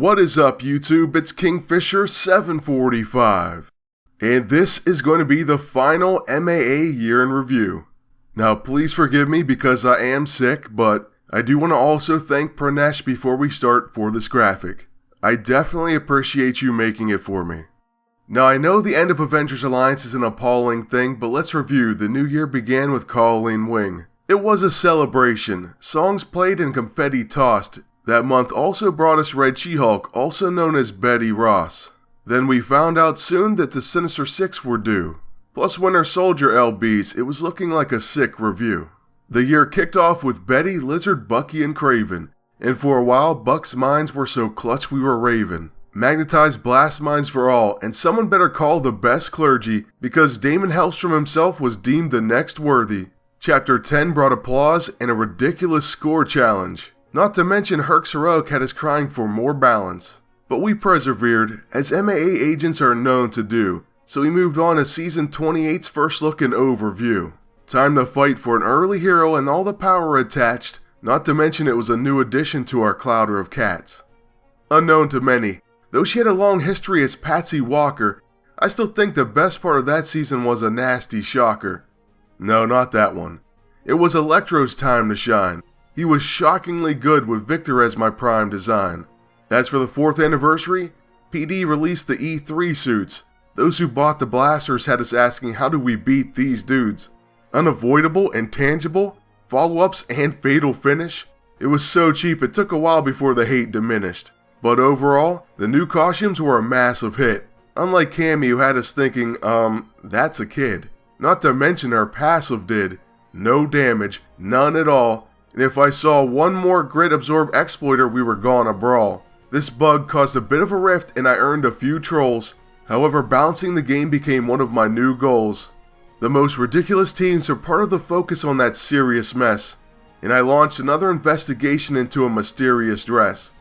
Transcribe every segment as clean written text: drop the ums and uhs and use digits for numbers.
What is up, YouTube? It's Kingfisher745, and this is going to be the final MAA year in review. Now, please forgive me because I am sick, but I do want to also thank Pranesh before we start for this graphic. I definitely appreciate you making it for me. Now, I know the end of Avengers Alliance is an appalling thing, but let's review. The new year began with Coleen Wing. It was a celebration, songs played and confetti tossed. That month also brought us Red She-Hulk, also known as Betty Ross. Then we found out soon that the Sinister Six were due. Plus Winter Soldier LBs, it was looking like a sick review. The year kicked off with Betty, Lizard, Bucky, and Kraven. And for a while, Buck's mines were so clutch we were ravin. Magnetized Blast Mines for all, and someone better call the best clergy, because Daimon Hellstrom himself was deemed the next worthy. Chapter 10 brought applause and a ridiculous score challenge. Not to mention Herc's heroic had us crying for more balance. But we persevered, as MAA Agents are known to do, so we moved on to Season 28's first look and overview. Time to fight for an early hero and all the power attached, not to mention it was a new addition to our clouder of cats. Unknown to many, though she had a long history as Patsy Walker, I still think the best part of that season was a nasty shocker. No, not that one. It was Electro's time to shine. He was shockingly good with Victor as my prime design. As for the 4th anniversary, PD released the E3 suits. Those who bought the blasters had us asking, how do we beat these dudes? Unavoidable and tangible, follow-ups and fatal finish. It was so cheap it took a while before the hate diminished. But overall, the new costumes were a massive hit. Unlike Cammy, who had us thinking, that's a kid. Not to mention her passive did no damage, none at all. And if I saw one more grid absorb exploiter, we were gonna brawl. This bug caused a bit of a rift and I earned a few trolls. However, balancing the game became one of my new goals. The most ridiculous teams are part of the focus on that serious mess, and I launched another investigation into a mysterious dress.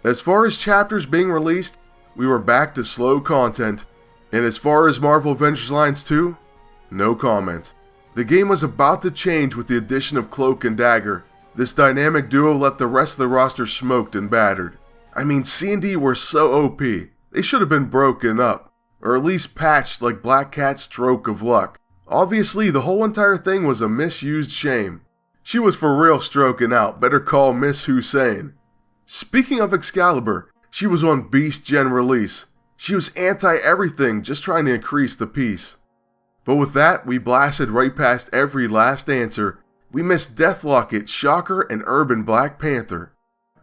As far as chapters being released, we were back to slow content, and as far as Marvel Avengers Alliance 2, no comment. The game was about to change with the addition of Cloak and Dagger. This dynamic duo left the rest of the roster smoked and battered. I mean, C&D were so OP, they should have been broken up, or at least patched like Black Cat's stroke of luck. Obviously, the whole entire thing was a misused shame. She was for real stroking out, better call Miss Hussein. Speaking of Excalibur, she was on Beast Gen release. She was anti-everything, just trying to increase the peace. But with that, we blasted right past every last answer. We missed Deathlocket, Shocker, and Urban Black Panther.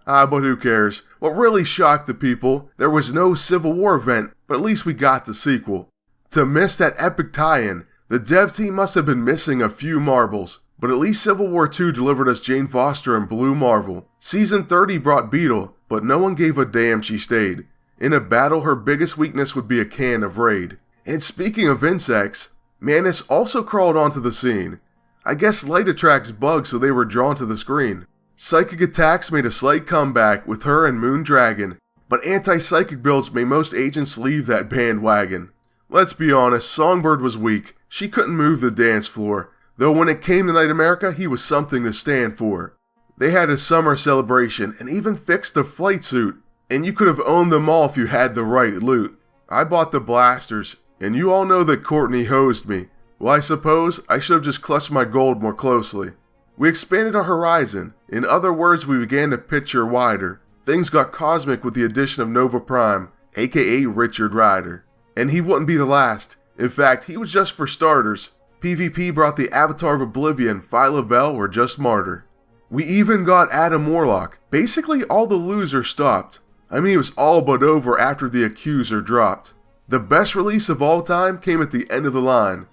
But who cares? What really shocked the people, there was no Civil War event, but at least we got the sequel. To miss that epic tie-in, the dev team must have been missing a few marbles, but at least Civil War 2 delivered us Jane Foster and Blue Marvel. Season 30 brought Beetle, but no one gave a damn she stayed. In a battle, her biggest weakness would be a can of Raid. And speaking of insects, Manus also crawled onto the scene. I guess light attracts bugs, so they were drawn to the screen. Psychic attacks made a slight comeback with her and Moon Dragon, but anti-psychic builds made most agents leave that bandwagon. Let's be honest, Songbird was weak. She couldn't move the dance floor, though when it came to Night America, he was something to stand for. They had a summer celebration and even fixed the flight suit, and you could have owned them all if you had the right loot. I bought the blasters, and you all know that Courtney hosed me. Well, I suppose I should have just clutched my gold more closely. We expanded our horizon. In other words, we began to picture wider. Things got cosmic with the addition of Nova Prime, aka Richard Rider. And he wouldn't be the last. In fact, he was just for starters. PvP brought the Avatar of Oblivion, Phyla-Vell, or just Martyr. We even got Adam Warlock. Basically, all the losers stopped. I mean, it was all but over after the Accuser dropped. The best release of all time came at the end of the line.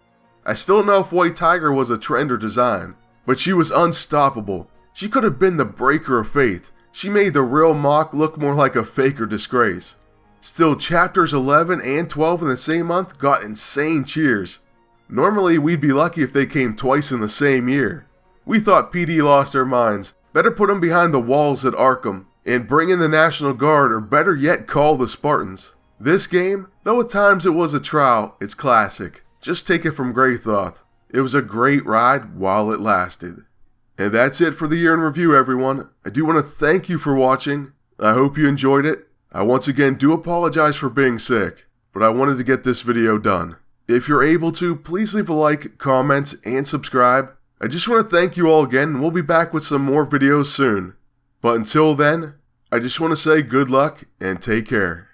I still don't know if White Tiger was a trend or design, but she was unstoppable. She could have been the breaker of faith. She made the real Mock look more like a fake or disgrace. Still, chapters 11 and 12 in the same month got insane cheers. Normally, we'd be lucky if they came twice in the same year. We thought PD lost their minds. Better put them behind the walls at Arkham, and bring in the National Guard, or better yet call the Spartans. This game, though at times it was a trial, it's classic. Just take it from Greythoth. It was a great ride while it lasted. And that's it for the year in review, everyone. I do want to thank you for watching. I hope you enjoyed it. I once again do apologize for being sick, but I wanted to get this video done. If you're able to, please leave a like, comment, and subscribe. I just want to thank you all again, and we'll be back with some more videos soon. But until then, I just want to say good luck and take care.